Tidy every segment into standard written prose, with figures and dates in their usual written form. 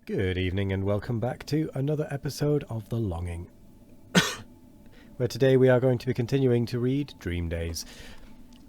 Good evening and welcome back to another episode of The Longing, where today we are going to be continuing to read Dream Days.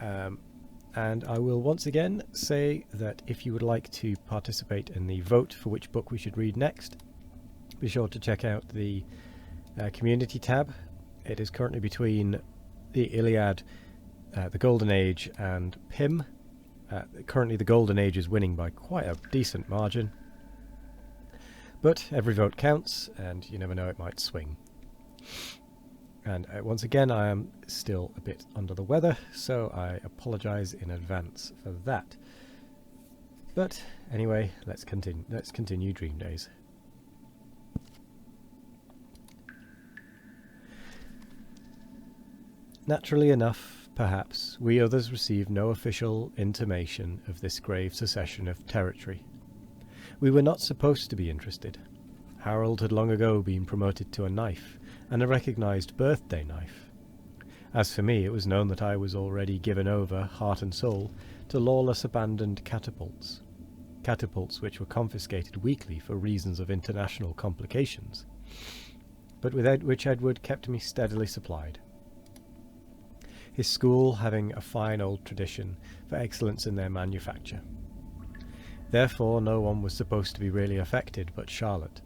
And I will once again say that if you would like to participate in the vote for which book we should read next, be sure to check out the community tab. It is currently between the Iliad, the Golden Age and Pym. Currently the Golden Age is winning by quite a decent margin. But every vote counts, and you never know, it might swing. And once again, I am still a bit under the weather, so I apologise in advance for that. But anyway, let's continue Dream Days. Naturally enough, perhaps, we others received no official intimation of this grave secession of territory. We were not supposed to be interested. Harold had long ago been promoted to a knife, and a recognised birthday knife. As for me, it was known that I was already given over, heart and soul, to lawless abandoned catapults. Catapults which were confiscated weekly for reasons of international complications, but without which Edward kept me steadily supplied. His school having a fine old tradition for excellence in their manufacture. Therefore no one was supposed to be really affected but Charlotte,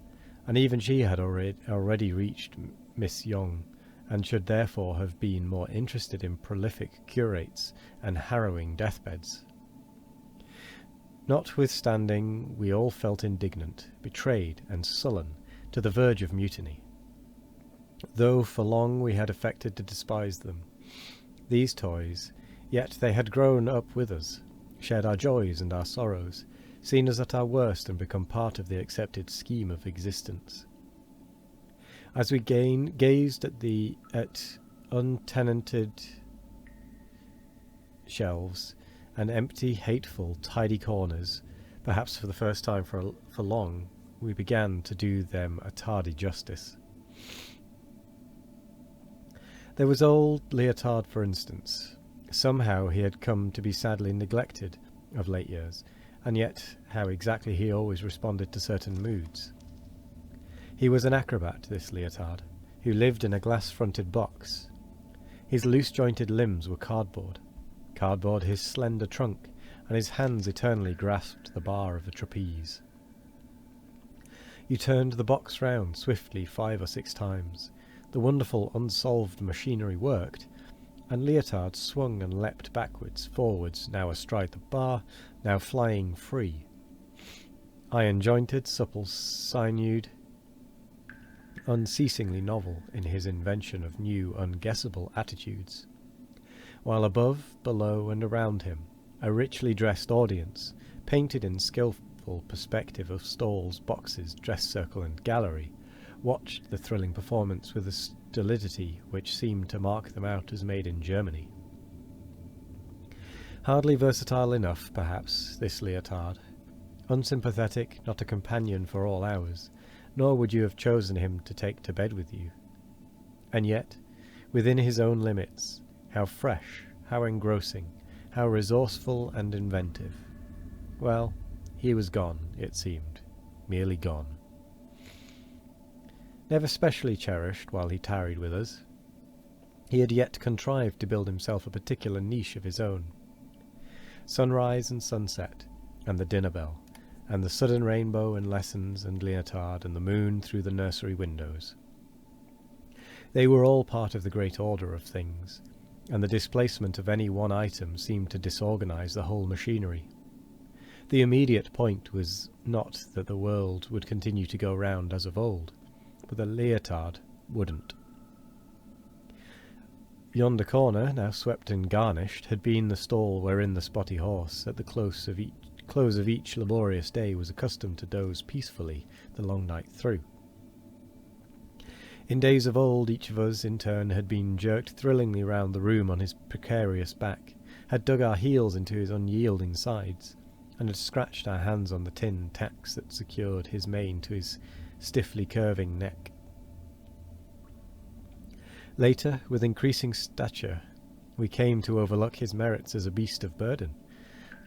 and even she had already reached Miss Young, and should therefore have been more interested in prolific curates and harrowing deathbeds. Notwithstanding, we all felt indignant, betrayed, and sullen, to the verge of mutiny. Though for long we had affected to despise them, these toys, yet they had grown up with us, shared our joys and our sorrows, seen us at our worst and become part of the accepted scheme of existence. As we gazed at untenanted shelves and empty, hateful, tidy corners, perhaps for the first time for long, we began to do them a tardy justice. There was old Leotard, for instance. Somehow he had come to be sadly neglected of late years, and yet how exactly he always responded to certain moods. He was an acrobat, this Leotard, who lived in a glass-fronted box. His loose-jointed limbs were cardboard his slender trunk, and his hands eternally grasped the bar of a trapeze. You turned the box round swiftly 5 or 6 times. The wonderful unsolved machinery worked, and Leotard swung and leapt backwards, forwards, now astride the bar, now flying free. Iron-jointed, supple sinewed, unceasingly novel in his invention of new, unguessable attitudes. While above, below, and around him, a richly dressed audience, painted in skilful perspective of stalls, boxes, dress circle, and gallery, watched the thrilling performance with a stolidity which seemed to mark them out as made in Germany. Hardly versatile enough, perhaps, this Leotard. Unsympathetic, not a companion for all hours, nor would you have chosen him to take to bed with you. And yet, within his own limits, how fresh, how engrossing, how resourceful and inventive. Well, he was gone, it seemed, merely gone. Never specially cherished while he tarried with us, he had yet contrived to build himself a particular niche of his own. Sunrise and sunset, and the dinner bell, and the sudden rainbow and lessons and Leotard and the moon through the nursery windows. They were all part of the great order of things, and the displacement of any one item seemed to disorganize the whole machinery. The immediate point was not that the world would continue to go round as of old, but the Leotard wouldn't. Yonder corner, now swept and garnished, had been the stall wherein the spotty horse, at the close of each laborious day, was accustomed to doze peacefully the long night through. In days of old, each of us, in turn, had been jerked thrillingly round the room on his precarious back, had dug our heels into his unyielding sides, and had scratched our hands on the tin tacks that secured his mane to his stiffly curving neck. Later, with increasing stature, we came to overlook his merits as a beast of burden,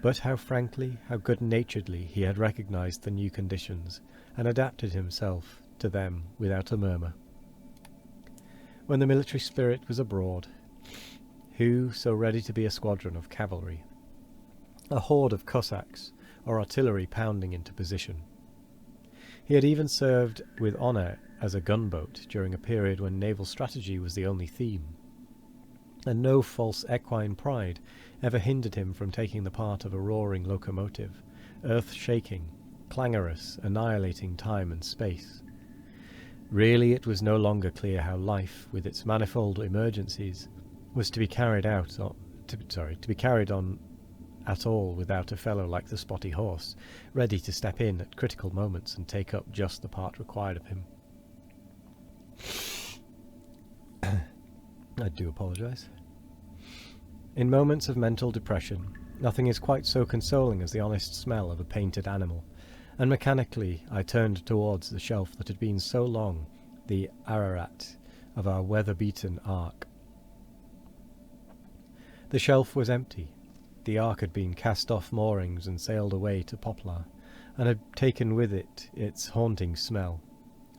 But how frankly, how good-naturedly he had recognized the new conditions, and adapted himself to them without a murmur. When the military spirit was abroad, who so ready to be a squadron of cavalry, a horde of Cossacks, or artillery pounding into position? He had even served with honour as a gunboat during a period when naval strategy was the only theme, and no false equine pride ever hindered him from taking the part of a roaring locomotive, earth-shaking, clangorous, annihilating time and space. Really, it was no longer clear how life, with its manifold emergencies, was to be carried on at all without a fellow like the spotty horse, ready to step in at critical moments and take up just the part required of him. I do apologise. In moments of mental depression, nothing is quite so consoling as the honest smell of a painted animal, and mechanically I turned towards the shelf that had been so long the Ararat of our weather-beaten ark. The shelf was empty. The ark had been cast off moorings and sailed away to Poplar, and had taken with it its haunting smell,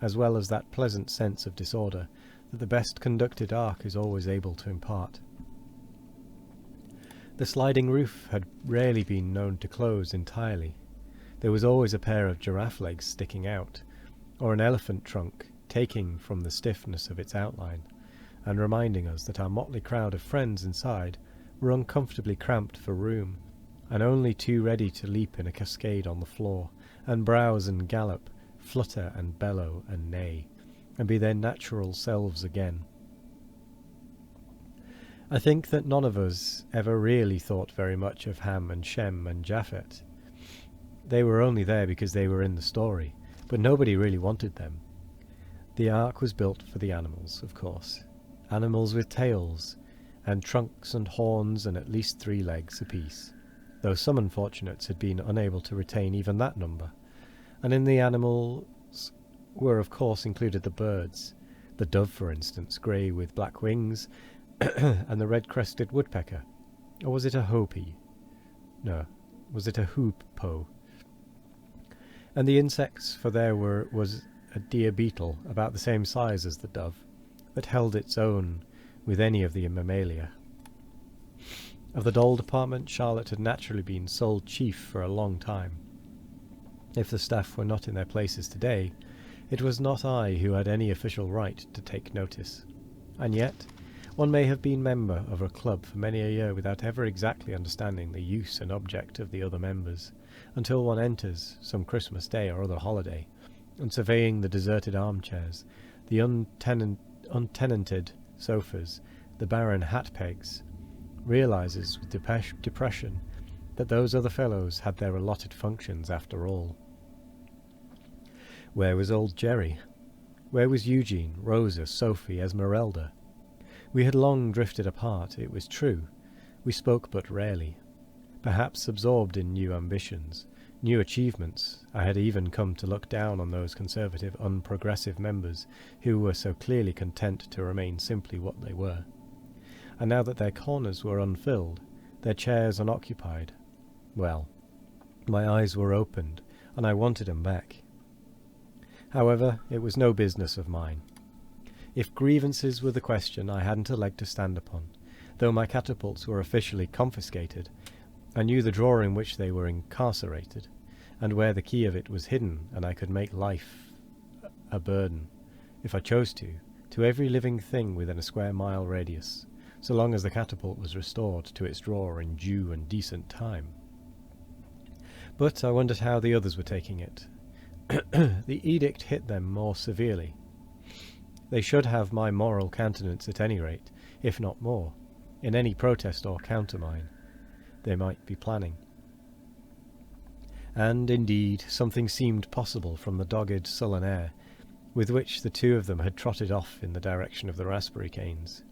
as well as that pleasant sense of disorder that the best-conducted ark is always able to impart. The sliding roof had rarely been known to close entirely. There was always a pair of giraffe legs sticking out, or an elephant trunk taking from the stiffness of its outline, and reminding us that our motley crowd of friends inside were uncomfortably cramped for room, and only too ready to leap in a cascade on the floor, and browse and gallop, flutter and bellow and neigh, and be their natural selves again. I think that none of us ever really thought very much of Ham and Shem and Japhet. They were only there because they were in the story, but nobody really wanted them. The ark was built for the animals, of course. Animals with tails, and trunks and horns and at least 3 legs apiece, though some unfortunates had been unable to retain even that number. And in the animals were of course included the birds, the dove for instance, grey with black wings, and the red-crested woodpecker. Or was it a hopi? No, was it a hoopoe? And the insects, for there was a deer beetle about the same size as the dove, that held its own with any of the mammalia. Of the doll department, Charlotte had naturally been sole chief for a long time. If the staff were not in their places today, it was not I who had any official right to take notice. And yet, one may have been member of a club for many a year without ever exactly understanding the use and object of the other members, until one enters, some Christmas day or other holiday, and surveying the deserted armchairs, the untenanted sofas, the barren hat-pegs, realizes with depression that those other fellows had their allotted functions after all. Where was old Jerry? Where was Eugene, Rosa, Sophie, Esmeralda? We had long drifted apart, it was true. We spoke but rarely. Perhaps absorbed in new ambitions, new achievements, I had even come to look down on those conservative, unprogressive members who were so clearly content to remain simply what they were. And now that their corners were unfilled, their chairs unoccupied, well, my eyes were opened, and I wanted 'em back. However, it was no business of mine. If grievances were the question, I hadn't a leg to stand upon. Though my catapults were officially confiscated, I knew the drawer in which they were incarcerated, and where the key of it was hidden, and I could make life a burden, if I chose to every living thing within a square mile radius, so long as the catapult was restored to its drawer in due and decent time. But I wondered how the others were taking it. The edict hit them more severely. They should have my moral countenance at any rate, if not more, in any protest or countermine they might be planning. And, indeed, something seemed possible from the dogged, sullen air with which the two of them had trotted off in the direction of the raspberry canes.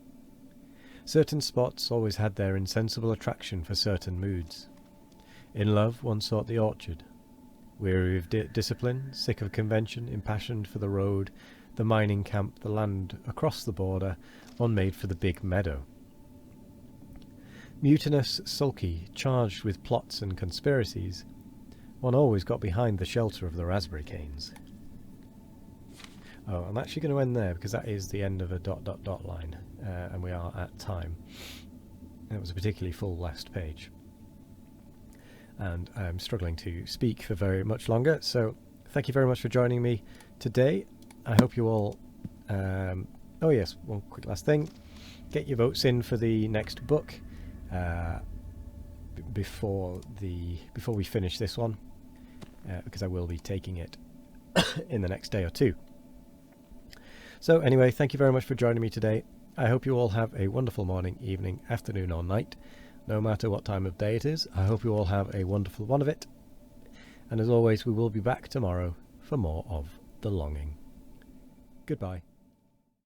Certain spots always had their insensible attraction for certain moods. In love, one sought the orchard. Weary of discipline, sick of convention, impassioned for the road, the mining camp, the land across the border, one made for the big meadow. Mutinous, sulky, charged with plots and conspiracies, one always got behind the shelter of the raspberry canes. Oh, I'm actually going to end there because that is the end of a ... line, and we are at time. It was a particularly full last page. And I'm struggling to speak for very much longer, so thank you very much for joining me today. I hope you all... oh yes, one quick last thing. Get your votes in for the next book before we finish this one, because I will be taking it in the next day or two. So anyway, thank you very much for joining me today. I hope you all have a wonderful morning, evening, afternoon or night, no matter what time of day it is. I hope you all have a wonderful one of it. And as always, we will be back tomorrow for more of The Longing. Goodbye.